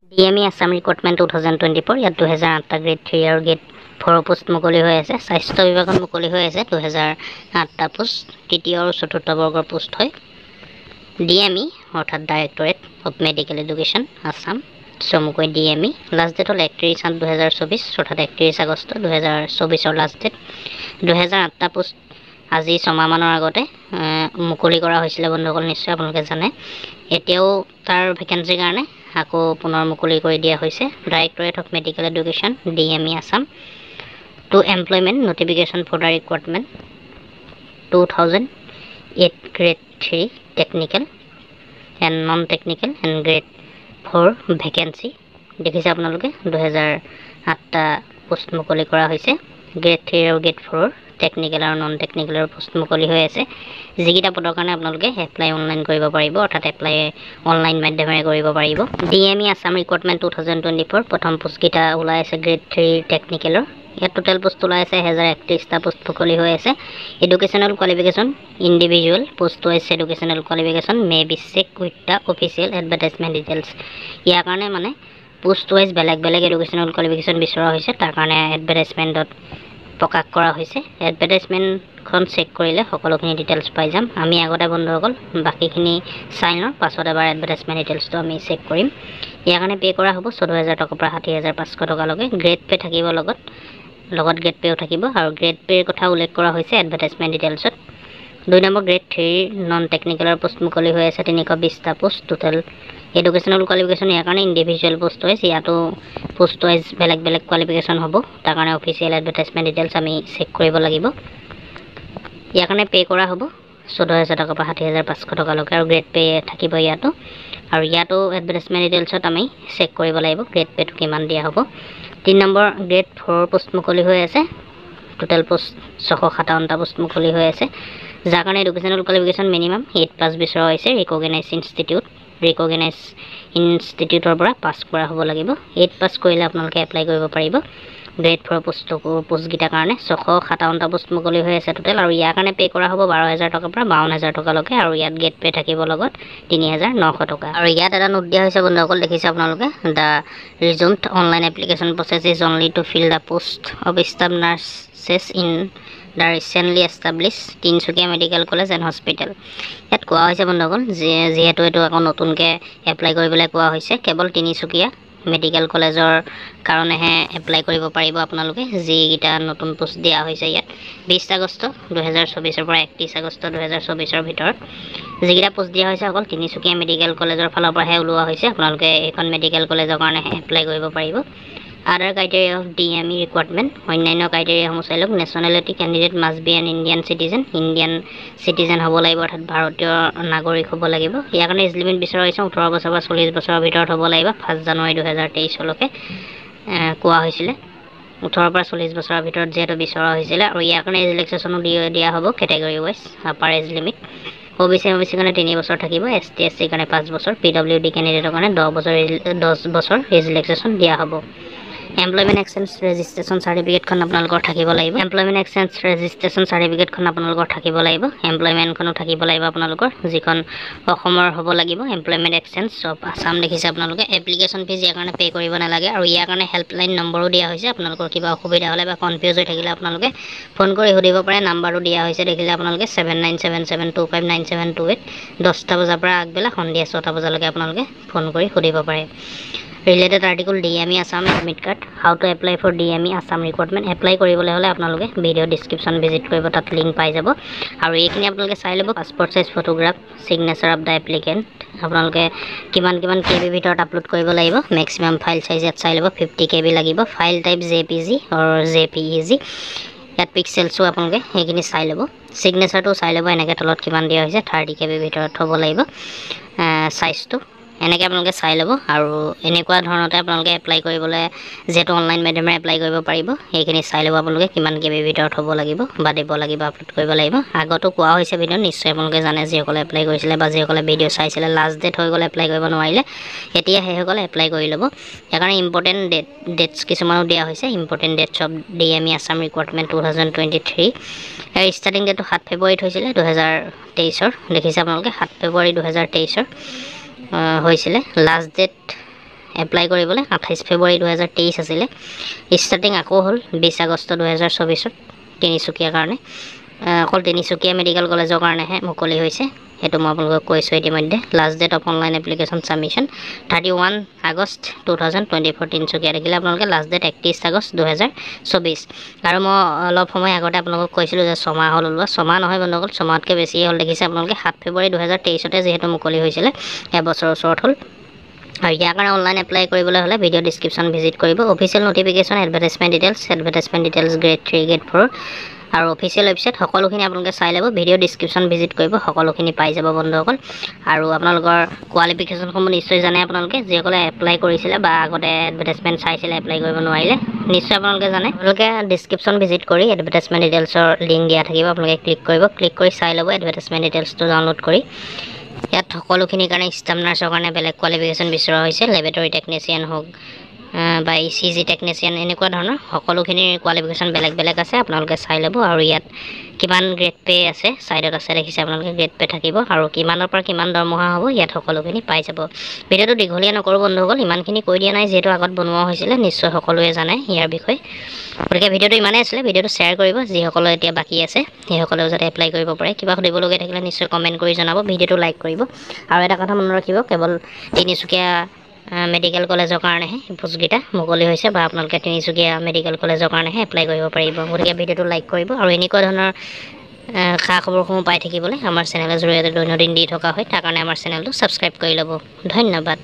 DME Assam Recruitment 2024 ইয়াত 2008টা grade 3 আৰু grade 4 post মুকলি হৈ আছে। স্বাস্থ্য বিভাগত মুকলি হৈ আছে 2008টা পোষ্ট, তৃতীয় আৰু চতুৰ্থ বৰ্গৰ পোষ্ট হয়। DME অৰ্থাৎ directorate of medical education Assam, চমুকৈ DME। লাষ্ট ডেট হ'ল 31/7 2024 অৰ্থাৎ 31 আগষ্ট 2024 লাষ্ট ডেট। 2008টা পোষ্ট আজি 6 মাহমানৰ আগতে মুকলি কৰা হৈছিলে বন্ধুসকল, নিশ্চয় আপোনালোকে জানে। এতিয়াও তাৰ ভেকেঞ্চিৰ কাৰণে আকৌ পুনৰ মুকলি কৰি দিয়া হৈছে। Directorate of medical education DME Assam to employment notification for the recruitment 2008 grade 3 technical and non technical and grade 4 vacancy. দেখিছে আপোনালোকে 2008টা পোষ্ট মুকলি কৰা হৈছে। গ্ৰেড 3 আৰু গ্ৰেড 4 টেকনিকেল আৰু নন টেকনিকেলৰ পোষ্ট মুকলি হৈ আছে। যিকেইটা পদৰ কাৰণে আপোনালোকে এপ্লাই অনলাইন কৰিব পাৰিব, অৰ্থাৎ এপ্লাই অনলাইন মাধ্যমেৰে কৰিব পাৰিব। DME আছাম ৰিক্ৰুইটমেণ্ট 2024 প্ৰথম পোষ্টকেইটা ওলাই আছে গ্ৰেড 3 টেকনিকেলৰ। ইয়াত টোটেল পোষ্ট ওলাই আছে 1031টা পোষ্ট মুকলি হৈ আছে। Educational qualification individual post wise educational qualification may be check with the official advertisement details. ইয়াৰ কাৰণে মানে পোষ্ট ৱাইজ বেলেগ বেলেগ এডুকেশ্যনেল কোৱালিফিকেশ্যন বিচৰা হৈছে, তাৰ কাৰণে এডভাৰটাইজমেণ্টত প্ৰকাশ কৰা হৈছে। এডভাৰটাইজমেণ্টখন চেক কৰিলে সকলোখিনি ডিটেইলছ পাই যাম। আমি আগতে বন্ধুসকল বাকীখিনি চাই লওঁ, পাছত এবাৰ এডভাৰটাইজমেণ্ট ডিটেইলছটো আমি চেক কৰিম। ইয়াৰ কাৰণে পে' কৰা হ'ব 14,000 টকাৰ পৰা 60,500 টকালৈকে। গ্ৰেড পে' থাকিব লগত গ্ৰেড পে'ও থাকিব, আৰু গ্ৰেড পে'ৰ কথা উল্লেখ কৰা হৈছে এডভাৰটাইজমেণ্ট ডিটেইলছত। 2 নম্বৰ গ্ৰেড 3 নন টেকনিকেলৰ পোষ্ট মুকলি হৈ আছে 320টা পোষ্ট। টোটেল এডুকেশ্যনেল কোৱালিফিকেশ্যন ইয়াৰ কাৰণে ইণ্ডিভিজুৱেল পোষ্ট ৱাইজ, ইয়াতো পোষ্ট ৱাইজ বেলেগ বেলেগ কোৱালিফিকেশ্যন হ'ব, তাৰ কাৰণে অফিচিয়েল এডভাৰটাইজমেণ্ট ডিটেইলছ আমি চেক কৰিব লাগিব। ইয়াৰ কাৰণে পে' কৰা হ'ব 14,000 টকাৰ পৰা 60,500 টকালৈকে, আৰু গ্ৰেড পে' থাকিব ইয়াতো। আৰু ইয়াতো এডভাৰটাইজমেণ্ট ডিটেইলছত আমি চেক কৰিব লাগিব গ্ৰেড পে'টো কিমান দিয়া হ'ব। 3 নম্বৰ গ্ৰেড 4 পোষ্ট মুকলি হৈ আছে। টোটেল পোষ্ট 657টা পোষ্ট মুকলি হৈ আছে, যাৰ কাৰণে এডুকেশ্যনেল কোৱালিফিকেশ্যন মিনিমাম 8+ বিচৰা হৈছে। ৰিকগনাইজ ইনষ্টিটিউটৰ পৰা পাছ কৰা হ'ব লাগিব। 8 পাছ কৰিলে আপোনালোকে এপ্লাই কৰিব পাৰিব। গ্ৰেড 4 পোষ্টকেইটাৰ কাৰণে 657টা পোষ্ট মুকলি হৈ আছে টোটেল, আৰু ইয়াৰ কাৰণে পে' কৰা হ'ব 12,000 টকাৰ পৰা 52,000 টকালৈকে, আৰু ইয়াত গ্ৰেড পে' থাকিব লগত 3,900 টকা। আৰু ইয়াত এটা নোট দিয়া হৈছে বন্ধুসকল, দেখিছে আপোনালোকে, the resumed online application process is only to fill the post of staff nurses in the recently establish Tinsukia medical college and hospital. ইয়াত কোৱা হৈছে বন্ধুসকল, যিহেতু এইটো আকৌ নতুনকৈ এপ্লাই কৰিবলৈ কোৱা হৈছে, কেৱল তিনিচুকীয়া মেডিকেল কলেজৰ কাৰণেহে এপ্লাই কৰিব পাৰিব আপোনালোকে, যিকেইটা নতুন পোষ্ট দিয়া হৈছে ইয়াত। 20 আগষ্ট 2024 পৰা 31 আগষ্ট 2024 ভিতৰত যিকেইটা পোষ্ট দিয়া হৈছে অকল তিনিচুকীয়া মেডিকেল কলেজৰ ফালৰ পৰাহে ওলোৱা হৈছে। আপোনালোকে এইখন মেডিকেল কলেজৰ কাৰণেহে এপ্লাই কৰিব পাৰিব। আদাৰ ক্ৰাইটেৰিয়া অফ DME ৰিকুৱাৰমেণ্ট, অন্যান্য ক্ৰাইটেৰিয়াসমূহ চাই লওক। Nationality candidate must be an Indian citizen হ'ব লাগিব, অৰ্থাৎ ভাৰতীয় নাগৰিক হ'ব লাগিব। ইয়াৰ কাৰণে এজ লিমিট বিচৰা হৈছে 18 বছৰ বা 40 বছৰৰ ভিতৰত হ'ব লাগিব। 1 জানুৱাৰী 2023লৈকে কোৱা হৈছিলে, 18 পৰা 40 বছৰৰ ভিতৰত যিহেতু বিচৰা হৈছিলে। আৰু ইয়াৰ কাৰণে এজ ৰিলেক্সেশ্যনো দিয়া হ'ব category wise. Upper age limit OBC কাৰণে 3 বছৰ থাকিব, ST SC কাৰণে 5 বছৰ, PWD কেণ্ডিডেটৰ কাৰণে 10 বছৰ এজ ৰিলেক্সেশ্যন দিয়া হ'ব। এমপ্লয়মেণ্ট এক্সচেঞ্জ ৰেজিষ্ট্ৰেশ্যন চাৰ্টিফিকেটখন আপোনালোকৰ থাকিব লাগিব। এমপ্লয়মেণ্টখনো থাকিব লাগিব আপোনালোকৰ, যিখন অসমৰ হ'ব লাগিব। এমপ্লয়মেণ্ট এক্সচেঞ্জ অফ আছাম দেখিছে আপোনালোকে। এপ্লিকেশ্যন ফিজ ইয়াৰ কাৰণে পে' কৰিব নালাগে, আৰু ইয়াৰ কাৰণে হেল্পলাইন নম্বৰো দিয়া হৈছে। আপোনালোকৰ কিবা অসুবিধা হ'লে বা কনফিউজ হৈ থাকিলে আপোনালোকে ফোন কৰি সুধিব পাৰে। নাম্বাৰটো দিয়া হৈছে দেখিলে আপোনালোকে 7977259728। 10টা বজাৰ পৰা আগবেলা সন্ধিয়া 6টা বজালৈকে আপোনালোকে ফোন কৰি সুধিব পাৰে। Related article DME Assam admit card, how to apply for DME Assam recruitment. Apply কৰিবলৈ হ'লে আপোনালোকে ভিডিঅ' ডিছক্ৰিপশ্যন ভিজিট কৰিব, তাত লিংক পাই যাব। আৰু এইখিনি আপোনালোকে চাই ল'ব। Passport size photograph, signature of the applicant, আপোনালোকে কিমান KB ভিতৰত আপলোড কৰিব লাগিব। মেক্সিমাম ফাইল চাইজ ইয়াত চাই ল'ব, 50 KB লাগিব। ফাইল টাইপ JPG আৰু JPEG, ইয়াত পিক্সেলছো আপোনালোকে সেইখিনি চাই ল'ব। চিগনেচাৰটো চাই ল'ব, এনেকৈ তলত কিমান দিয়া হৈছে, 30 KB ভিতৰত হ'ব লাগিব চাইজটো, এনেকৈ আপোনালোকে চাই ল'ব। আৰু এনেকুৱা ধৰণতে আপোনালোকে এপ্লাই কৰিবলৈ, যিহেতু অনলাইন মাধ্যমেৰে এপ্লাই কৰিব পাৰিব, সেইখিনি চাই ল'ব আপোনালোকে কিমান KB ভিতৰত হ'ব লাগিব বা দিব লাগিব, আপলোড কৰিব লাগিব। আগতো কোৱা হৈছে ভিডিঅ'ত, নিশ্চয় আপোনালোকে জানে, যিসকলে এপ্লাই কৰিছিলে বা যিসকলে ভিডিঅ' চাইছিলে। লাষ্ট ডেট হৈ গ'লে এপ্লাই কৰিব নোৱাৰিলে, এতিয়া সেইসকলে এপ্লাই কৰি ল'ব। সেইকাৰণে ইম্পৰ্টেণ্ট ডেটছ কিছুমানো দিয়া হৈছে। Important that's of DME Assam recruitment 2023। Starting ডেটটো 7 ফেব্ৰুৱাৰীত হৈছিলে 2023। দেখিছে আপোনালোকে 7 ফেব্ৰুৱাৰী 2023 হৈছিলে। লাষ্ট ডেট এপ্লাই কৰিবলৈ 28 ফেব্ৰুৱাৰী 2023 আছিলে ষ্টাৰ্টিং আকৌ হ'ল 20 আগষ্ট 2024 তিনিচুকীয়াৰ কাৰণে অকল তিনিচুকীয়া মেডিকেল কলেজৰ কাৰণেহে মুকলি হৈছে সেইটো মই আপোনালোকক কৈছোঁ ইতিমধ্যে last date of online application submission 31 August 2024 Tinsukia দেখিলে আপোনালোকে লাষ্ট ডেট 31 আগষ্ট 2024 আৰু মই অলপ সময় আগতে আপোনালোকক কৈছিলোঁ যে ছমাহ হ'ল ওলোৱা ছমাহ নহয় বন্ধুসকল ছমাহতকৈ বেছিয়ে হ'ল দেখিছে আপোনালোকে 7 ফেব্ৰুৱাৰী 2023 যিহেতু মুকলি হৈছিলে এবছৰৰ ওচৰত হ'ল আৰু ইয়াৰ কাৰণে অনলাইন এপ্লাই কৰিবলৈ হ'লে ভিডিঅ' ডিছক্ৰিপশ্যন ভিজিট কৰিব official notification advertisement details grade 3 grade 4 আৰু অফিচিয়েল ৱেবছাইট সকলোখিনি আপোনালোকে চাই ল'ব ভিডিঅ' ডিছক্ৰিপশ্যন ভিজিট কৰিব সকলোখিনি পাই যাব বন্ধুসকল আৰু আপোনালোকৰ কোৱালিফিকেশ্যনসমূহ নিশ্চয় জানে আপোনালোকে যিসকলে এপ্লাই কৰিছিলে বা আগতে এডভাৰটাইজমেণ্ট চাইছিলে এপ্লাই কৰিব নোৱাৰিলে নিশ্চয় আপোনালোকে জানে আপোনালোকে ডিছক্ৰিপশ্যন ভিজিট কৰি এডভাৰটাইজমেণ্ট ডিটেইলছৰ লিংক দিয়া থাকিব আপোনালোকে ক্লিক কৰি চাই ল'ব এডভাৰটাইজমেণ্ট ডিটেইলছটো ডাউনলোড কৰি ইয়াত সকলোখিনিৰ কাৰণে ষ্টাফ নাৰ্ছৰ কাৰণে বেলেগ কোৱালিফিকেশ্যন বিচৰা হৈছে লেবৰেটৰী টেকনিচিয়ান হওক বা ECG টেকনিচিয়ান এনেকুৱা ধৰণৰ সকলোখিনিৰ কোৱালিফিকেশ্যন বেলেগ বেলেগ আছে আপোনালোকে চাই ল'ব আৰু ইয়াত কিমান গ্ৰেড পে আছে ছাইডত আছে দেখিছে আপোনালোকে গ্ৰেড পে থাকিব আৰু কিমানৰ পৰা কিমান দৰমহা হ'ব ইয়াত সকলোখিনি পাই যাব ভিডিঅ'টো দীঘলীয়া নকৰোঁ বন্ধুসকল ইমানখিনি কৈ দিয়া নাই যিহেতু আগত বনোৱা হৈছিলে নিশ্চয় সকলোৱে জানে ইয়াৰ বিষয়ে গতিকে ভিডিঅ'টো ইমানেই আছিলে ভিডিঅ'টো শ্বেয়াৰ কৰিব যিসকলে এতিয়া বাকী আছে সেইসকলেও যাতে এপ্লাই কৰিব পাৰে কিবা সুধিবলগীয়া থাকিলে নিশ্চয় কমেণ্ট কৰি জনাব ভিডিঅ'টো লাইক কৰিব আৰু এটা কথা মনত ৰাখিব কেৱল তিনিচুকীয়া মেডিকেল কলেজৰ কাৰণেহে পোষ্টকেইটা মুকলি হৈছে বা আপোনালোকে তিনিচুকীয়া মেডিকেল কলেজৰ কাৰণেহে এপ্লাই কৰিব পাৰিব গতিকে ভিডিঅ'টো লাইক কৰিব আৰু এনেকুৱা ধৰণৰ খা খবৰসমূহ পাই থাকিবলৈ আমাৰ চেনেলৰ জৰিয়তে দৈনন্দিন দি থকা হয় তাৰ কাৰণে আমাৰ চেনেলটো ছাবস্ক্ৰাইব কৰি ল'ব ধন্যবাদ